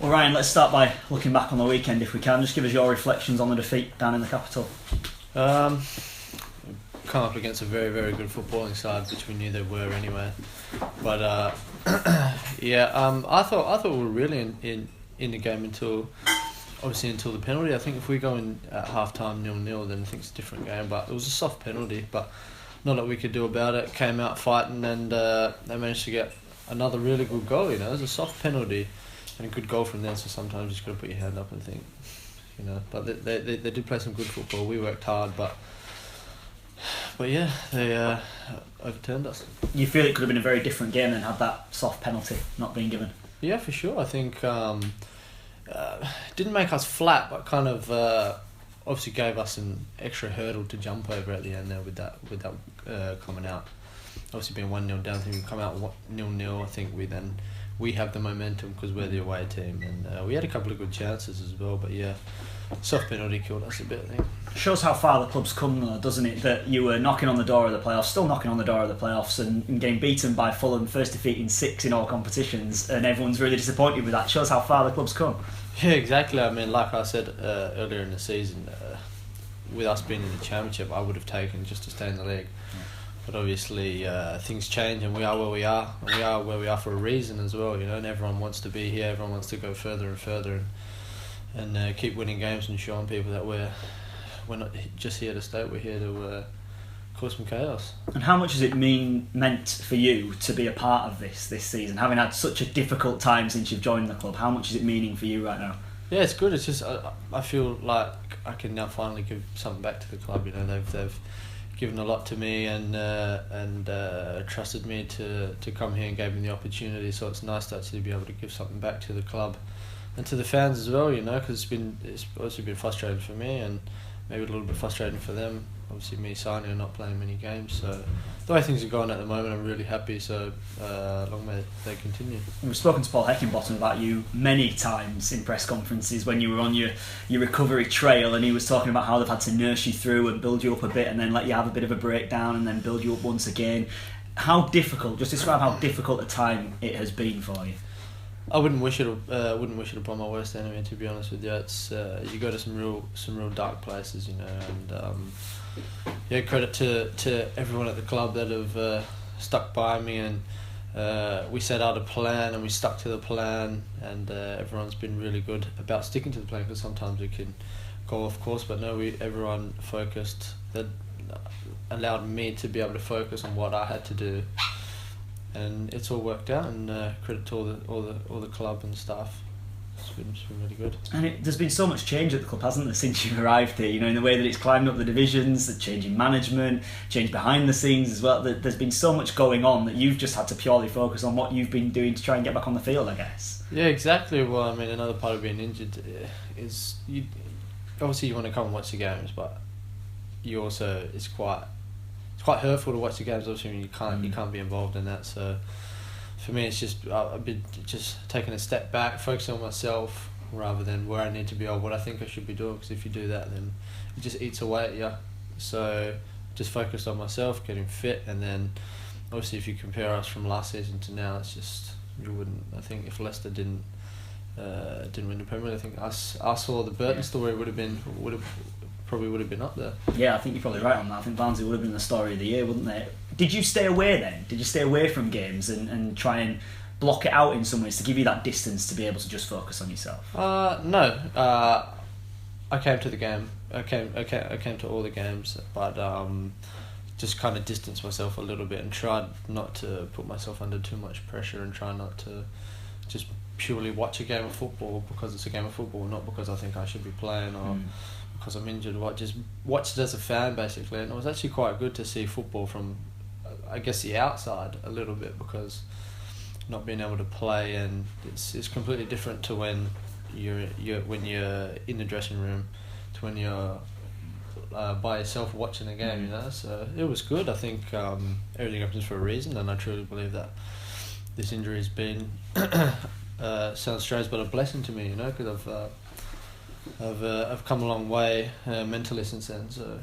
Well, Ryan, let's start by looking back on the weekend, if we can. Just give us your reflections on the defeat down in the capital. Come up against a very, very good footballing side, which we knew they were anyway. But I thought we were really in the game until the penalty. I think if we go in at half time 0-0, then I think it's a different game. But it was a soft penalty, but not that we could do about it. Came out fighting, and they managed to get another really good goal. It was a soft penalty and a good goal from there. So sometimes you just got to put your hand up and think, But they did play some good football. We worked hard, but yeah, they overturned us. You feel it could have been a very different game than had that soft penalty not been given? Yeah, for sure. I think didn't make us flat, but kind of obviously gave us an extra hurdle to jump over at the end there with that coming out. Obviously being 1-0 down, I think we come out 0-0. I think we have the momentum because we're the away team, and we had a couple of good chances as well. But yeah, soft penalty killed us a bit, I think. Shows how far the club's come, though, doesn't it? That you were knocking on the door of the playoffs, still knocking on the door of the playoffs, and getting beaten by Fulham, first defeat in 6 in all competitions, and everyone's really disappointed with that. Shows how far the club's come. Yeah, exactly. I mean, like I said earlier in the season, with us being in the championship, I would have taken just to stay in the league. But obviously things change, and we are where we are, and we are where we are for a reason as well, and everyone wants to be here, everyone wants to go further and further, and keep winning games and showing people that we're not just here to stay, we're here to cause some chaos. And how much has it meant for you to be a part of this season, having had such a difficult time since you've joined the club? How much is it meaning for you right now? Yeah, it's good. It's just I feel like I can now finally give something back to the club. They've given a lot to me and trusted me to come here and gave me the opportunity. So it's nice to actually be able to give something back to the club and to the fans as well. Because it's obviously been frustrating for me and maybe a little bit frustrating for them. Obviously, me signing and not playing many games. So the way things are going at the moment, I'm really happy. So long may they continue. We've spoken to Paul Heckingbottom about you many times in press conferences when you were on your recovery trail, and he was talking about how they've had to nurse you through and build you up a bit, and then let you have a bit of a breakdown, and then build you up once again. How difficult? Just describe how difficult a time it has been for you. I wouldn't wish it upon my worst enemy, to be honest with you. It's you go to some real dark places, and credit to everyone at the club that have stuck by me, and we set out a plan and we stuck to the plan, and everyone's been really good about sticking to the plan, because sometimes it can go off course, but no, everyone focused. That allowed me to be able to focus on what I had to do. And it's all worked out, and credit to all the club and staff. It's been really good. And there's been so much change at the club, hasn't there, since you've arrived here? In the way that it's climbed up the divisions, the change in management, change behind the scenes as well. There's been so much going on that you've just had to purely focus on what you've been doing to try and get back on the field, I guess. Yeah, exactly. Well, I mean, another part of being injured is obviously you want to come and watch the games, but you also it's quite hurtful to watch the games. Obviously, you can't be involved in that. So for me, it's just I've been just taking a step back, focusing on myself rather than where I need to be or what I think I should be doing. Because if you do that, then it just eats away at you. So just focused on myself, getting fit, and then obviously if you compare us from last season to now, it's just you wouldn't. I think if Leicester didn't win the Premier League, I think us or the Burton story would have been up there. Yeah, I think you're probably right on that. I think Barnsley would have been the story of the year, wouldn't they? Did you stay away then? Did you stay away from games and try and block it out in some ways to give you that distance to be able to just focus on yourself? No. I came to the game. I came to all the games, but just kind of distanced myself a little bit and tried not to put myself under too much pressure, and try not to just purely watch a game of football because it's a game of football, not because I think I should be playing or because I'm injured. Just watched it as a fan, basically. And it was actually quite good to see football from, I guess, the outside a little bit, because not being able to play, and it's completely different to when you're in the dressing room to when you're by yourself watching a game. So it was good. I think everything happens for a reason, and I truly believe that this injury has been sounds strange, but a blessing to me, because I've come a long way mentally since then. So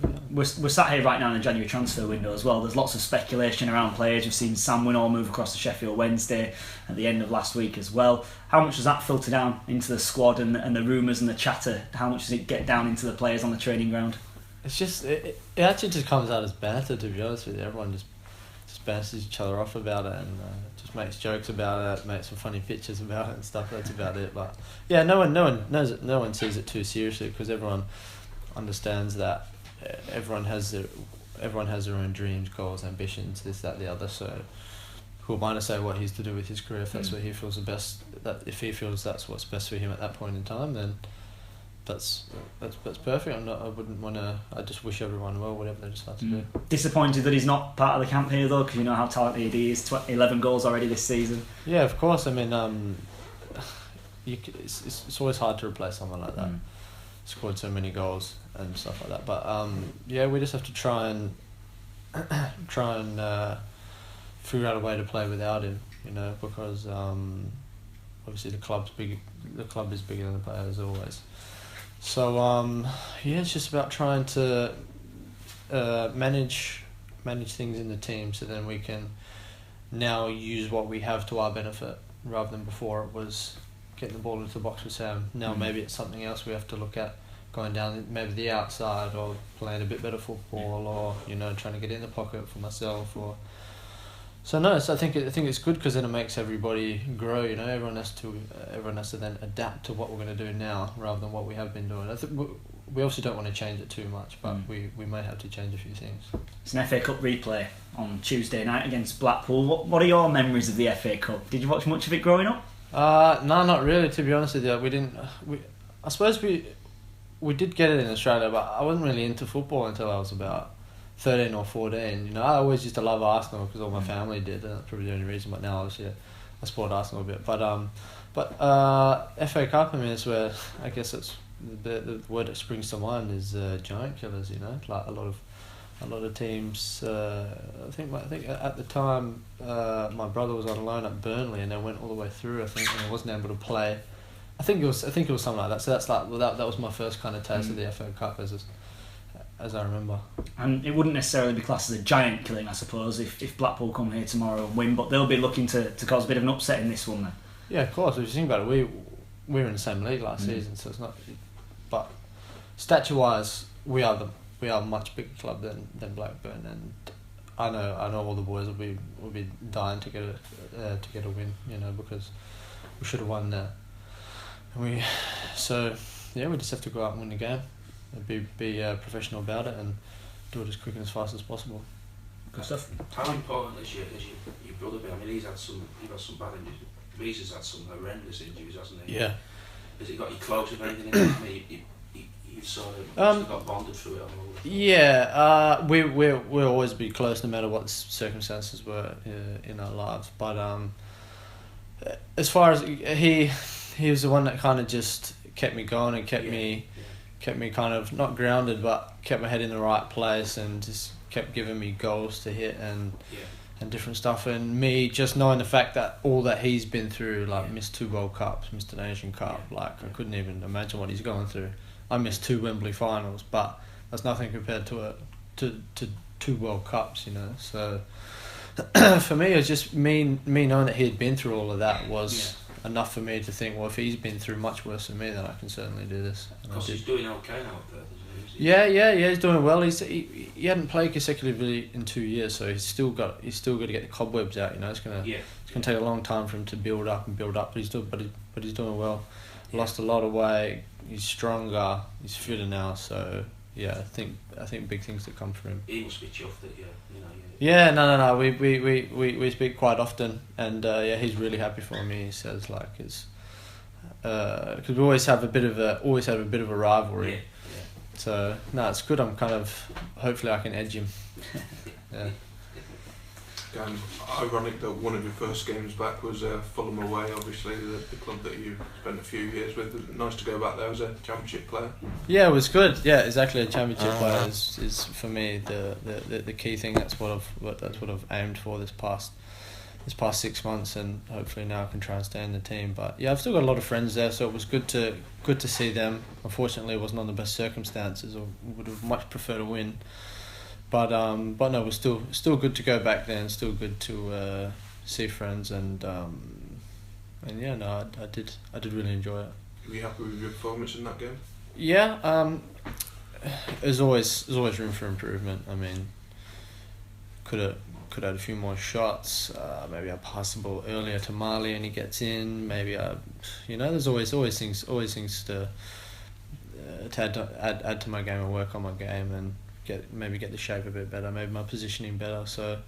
yeah. we're sat here right now in the January transfer window as well. There's lots of speculation around players. We've seen Sam Winall move across to Sheffield Wednesday at the end of last week as well. How much does that filter down into the squad and the rumours and the chatter? How much does it get down into the players on the training ground? It's just it actually just comes out as banter, to be honest with you. Everyone just bounces each other off about it and just makes jokes about it, makes some funny pictures about it and stuff. That's about it. But yeah, no one sees it too seriously, because everyone understands that everyone has their own dreams, goals, ambitions, this, that, the other. So who am I to say what he's to do with his career? If that's what he feels the best, that if he feels that's what's best for him at that point in time, then that's perfect. I wouldn't want to. I just wish everyone well, whatever they decide to do. Disappointed that he's not part of the camp here though, because you know how talented he is. 11 goals already this season. Yeah, of course. I mean, it's always hard to replace someone like that. Scored so many goals and stuff like that. But yeah, we just have to try and figure out a way to play without him. You know, because obviously the club's big. The club is bigger than the players always. So yeah, it's just about trying to manage things in the team, so then we can now use what we have to our benefit, rather than before it was getting the ball into the box with Sam. Now maybe it's something else we have to look at, going down maybe the outside, or playing a bit better football, or you know, trying to get in the pocket for myself, or. So no, so I think it's good, because then it makes everybody grow. You know, everyone has to then adapt to what we're going to do now, rather than what we have been doing. I think we obviously don't want to change it too much, but we may have to change a few things. It's an FA Cup replay on Tuesday night against Blackpool. What are your memories of the FA Cup? Did you watch much of it growing up? No, not really. To be honest with you, we didn't. I suppose we did get it in Australia, but I wasn't really into football until I was about 13 or 14. You know, I always used to love Arsenal because all my family did, and that's probably the only reason. But now, obviously, I support Arsenal a bit. But FA Cup, I mean, it's where I guess it's the word that springs to mind is giant killers. You know, like a lot of teams. I think at the time, my brother was on loan at Burnley, and they went all the way through. I think, and wasn't able to play. I think it was something like that. So that's like that was my first kind of taste of the FA Cup as I remember. And it wouldn't necessarily be classed as a giant killing, I suppose, if Blackpool come here tomorrow and win, but they'll be looking to cause a bit of an upset in this one then. Yeah, of course. If you think about it, we were in the same league last season, so it's not. But stature-wise, we are a much bigger club than Blackburn, and I know all the boys will be dying to get a win, you know, because we should have won that. And we just have to go out and win the game. Be professional about it and do it as quick and as fast as possible. Good stuff. How important is your brother been? I mean, you've had some bad injuries. Reese's had some horrendous injuries, hasn't he? Yeah. Has it got you close with anything? You've sort of got bonded through it. Yeah. We'll always be close, no matter what the circumstances were in our lives. But as far as he was the one that kind of just kept me going and kept me kind of not grounded, but kept my head in the right place, and just kept giving me goals to hit and different stuff. And me just knowing the fact that all that he's been through, like missed 2 World Cups, missed an Asian Cup, I couldn't even imagine what he's going through. I missed 2 Wembley finals, but that's nothing compared to 2 World Cups, you know. So for me, it was just me knowing that he had been through all of that was enough for me to think, well, if he's been through much worse than me, then I can certainly do this. Because he's doing okay now up there, doesn't he? Yeah, he's doing well. He hadn't played consecutively in 2 years, so he's still got to get the cobwebs out. You know, it's gonna take a long time for him to build up, but he's doing well. Lost a lot of weight. He's stronger. He's fitter now. So yeah, I think big things to come for him. He must be chuffed that Yeah, no. We speak quite often, and he's really happy for me. He says it's because we always have a bit of a rivalry. Yeah. So no, it's good. I'm kind of hopefully I can edge him. Yeah. Ironic that one of your first games back was Fulham away, obviously the club that you spent a few years with. It was nice to go back there as a championship player. Yeah, it was good. Yeah, exactly. A championship player is for me the key thing. That's what I've aimed for this past this past 6 months, and hopefully now I can try and stay in the team. But yeah, I've still got a lot of friends there, so it was good to see them. Unfortunately, it wasn't on the best circumstances. I would have much preferred to win, but no, it was still good to go back there, and still good to see friends, and yeah, no, I did really enjoy it. Were you happy with your performance in that game? Yeah, there's always room for improvement. I mean, could have had a few more shots. Maybe I pass the ball earlier to Marley and he gets in. Maybe there's always things to add to my game and work on my game and get the shape a bit better. Maybe my positioning better. So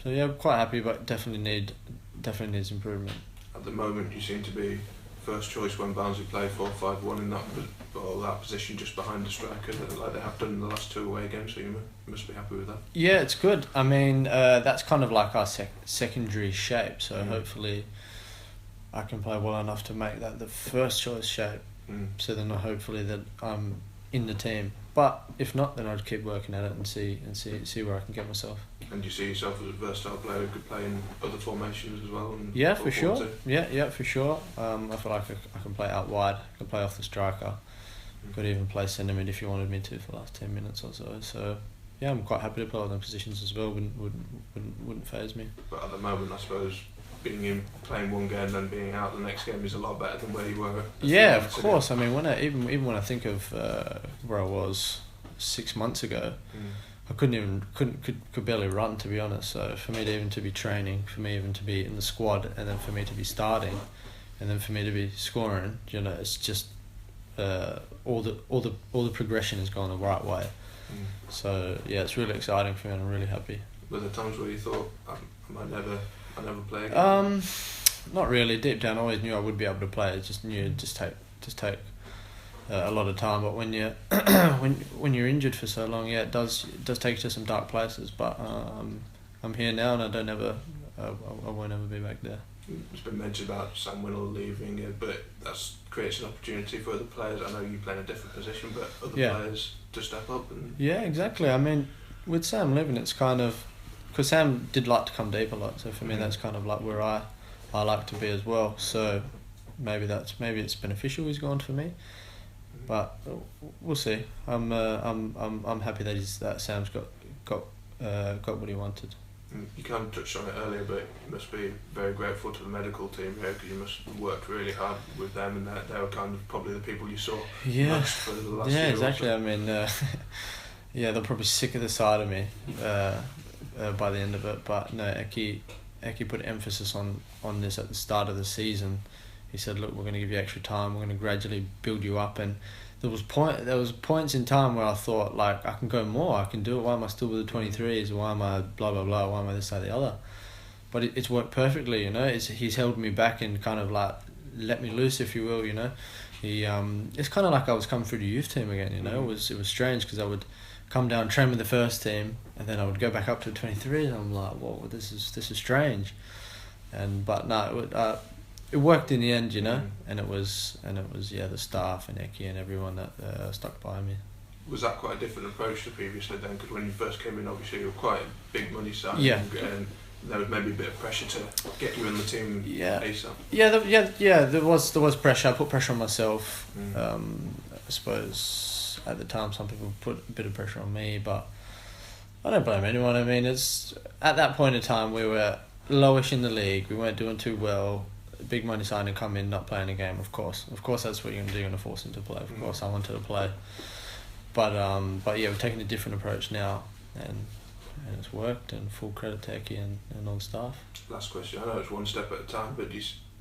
yeah, I'm quite happy, but definitely needs improvement. At the moment, you seem to be first choice when Barnsley play 4-5-1 in that position just behind the striker, like they have done in the last 2 away games, so you must be happy with that. Yeah, it's good. I mean, that's kind of like our secondary shape, so hopefully I can play well enough to make that the first choice shape, so then hopefully that I'm in the team. But if not, then I'd keep working at it and see where I can get myself. And do you see yourself as a versatile player who could play in other formations as well? Yeah, for sure. Yeah, for sure. I feel like I can play out wide. I can play off the striker. Could even play centre mid if you wanted me to for the last 10 minutes or so. So yeah, I'm quite happy to play all them positions as well. Wouldn't faze me. But at the moment, I suppose playing one game and then being out the next game is a lot better than where you were. Yeah, of course. I mean, even when I think of where I was 6 months ago, I could barely run, to be honest. So for me to even to be training, for me even to be in the squad, and then for me to be starting, and then for me to be scoring, it's just all the progression has gone the right way. So yeah, it's really exciting for me, and I'm really happy. Were there times where you thought I might never play again? Not really. Deep down, I always knew I would be able to play. I just knew it'd just take a lot of time. But when you when you're injured for so long, yeah, it does take you to some dark places. But I'm here now, and I won't ever be back there. It's been mentioned about Sam Winnell leaving, but that creates an opportunity for other players. I know you play in a different position, but other players to step up. Yeah, exactly. I mean, with Sam leaving, it's kind of because Sam did like to come deep a lot. So for me, that's kind of like where I like to be as well. So maybe it's beneficial he's gone for me, but we'll see. I'm happy that Sam's got what he wanted. You kind of touched on it earlier, but you must be very grateful to the medical team here because you must have worked really hard with them, and they were kind of probably the people you saw most for the last year. Yeah, exactly. I mean, yeah, they're probably sick of the sight of me by the end of it. But no, Eki put emphasis on this at the start of the season. He said, "Look, we're going to give you extra time. We're going to gradually build you up." And there was points in time where I thought, like, I can go more. I can do it. Why am I still with the 23s? Why am I blah blah blah? Why am I this or the other? But it's worked perfectly. He's held me back and kind of like let me loose, if you will. He it's kind of like I was coming through the youth team again. It was strange because I would come down, train with the first team, and then I would go back up to the 23, and I'm like, whoa, this is strange. But no, it worked in the end, and it was the staff and Eki and everyone that stuck by me. Was that quite a different approach to previously then? Because when you first came in, obviously you were quite a big money side, and there was maybe a bit of pressure to get you in the team ASAP. Yeah, there was pressure. I put pressure on myself. I suppose at the time some people put a bit of pressure on me, but I don't blame anyone. I mean, it's at that point in time we were lowish in the league. We weren't doing too well. Big money signing come in, not playing a game. Of course, that's what you're gonna do. You're gonna force him to play. Of course, I wanted to play, but yeah, we're taking a different approach now, and it's worked. And full credit to Eki and on staff. Last question. I know it's one step at a time, but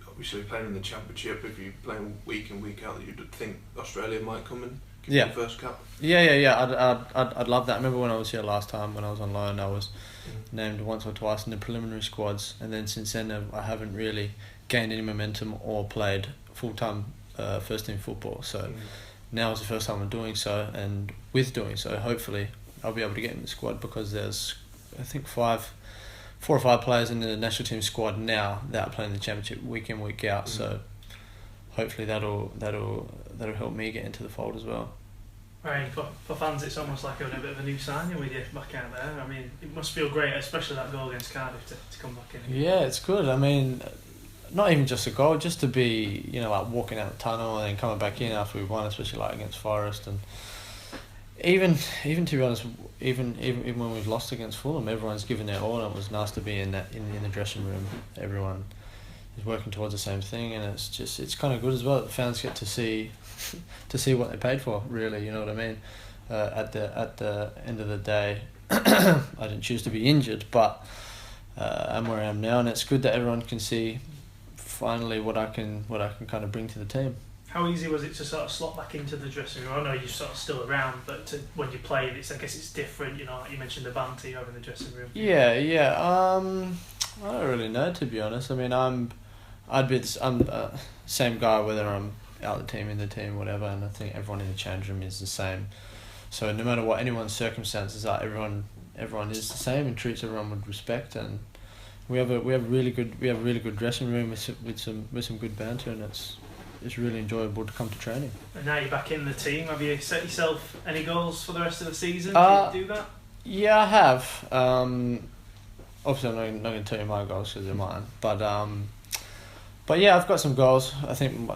obviously playing in the championship. If you're playing week in week out, you'd think Australia might come and give you the first cap. Yeah. I'd love that. I remember when I was here last time when I was on loan, I was named once or twice in the preliminary squads, and then since then I haven't really gained any momentum or played full-time first team football. So now is the first time I'm doing so, and with doing so, hopefully I'll be able to get in the squad because there's I think 4 or 5 players in the national team squad now that are playing the championship week in week out. So hopefully that'll help me get into the fold as well. Right, for fans, it's almost like having a bit of a new signing with you back out there. I mean, it must feel great, especially that goal against Cardiff, to come back in. Yeah, it's good. I mean, not even just a goal, just to be, like walking out the tunnel and then coming back in after we won, especially like against Forest, and even to be honest, even when we've lost against Fulham, everyone's given their all, and it was nice to be in the dressing room. Everyone is working towards the same thing, and it's kind of good as well that the fans get to see what they paid for, really, you know what I mean? At the end of the day, I didn't choose to be injured, but I'm where I am now, and it's good that everyone can see finally what I can kind of bring to the team. How easy was it to sort of slot back into the dressing room? I know you're sort of still around, but when you play, I guess it's different. Like you mentioned the banter you have in the dressing room. Yeah. I don't really know, to be honest. I mean, I'm same guy whether I'm out the team, in the team, whatever, and I think everyone in the change room is the same. So no matter what anyone's circumstances are, everyone is the same and treats everyone with respect, and we have a really good dressing room with some good banter, and it's really enjoyable to come to training. And now you're back in the team. Have you set yourself any goals for the rest of the season? Do you do that? Yeah, I have. Obviously, I'm not going to tell you my goals because they're mine, but yeah, I've got some goals. I think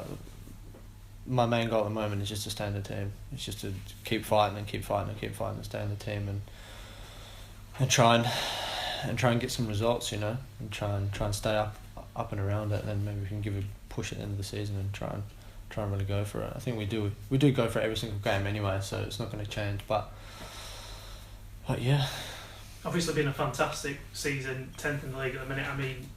my main goal at the moment is just to stay in the team. It's just to keep fighting and stay in the team and try and get some results, and try and stay up and around it, and then maybe we can give a push at the end of the season and try and really go for it. I think we do go for it every single game anyway, so it's not going to change. But yeah. Obviously, been a fantastic season, 10th in the league at the minute. I mean,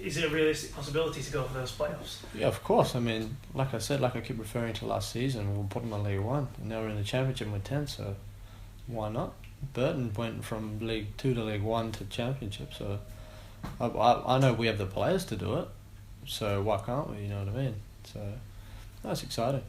is it a realistic possibility to go for those playoffs? Yeah, of course. I mean, like I keep referring to last season, we were bottom of League 1, and now we're in the Championship and we're 10th, so why not? Burton went from League 2 to League 1 to Championship, so I know we have the players to do it, so why can't we, you know what I mean? So that's exciting.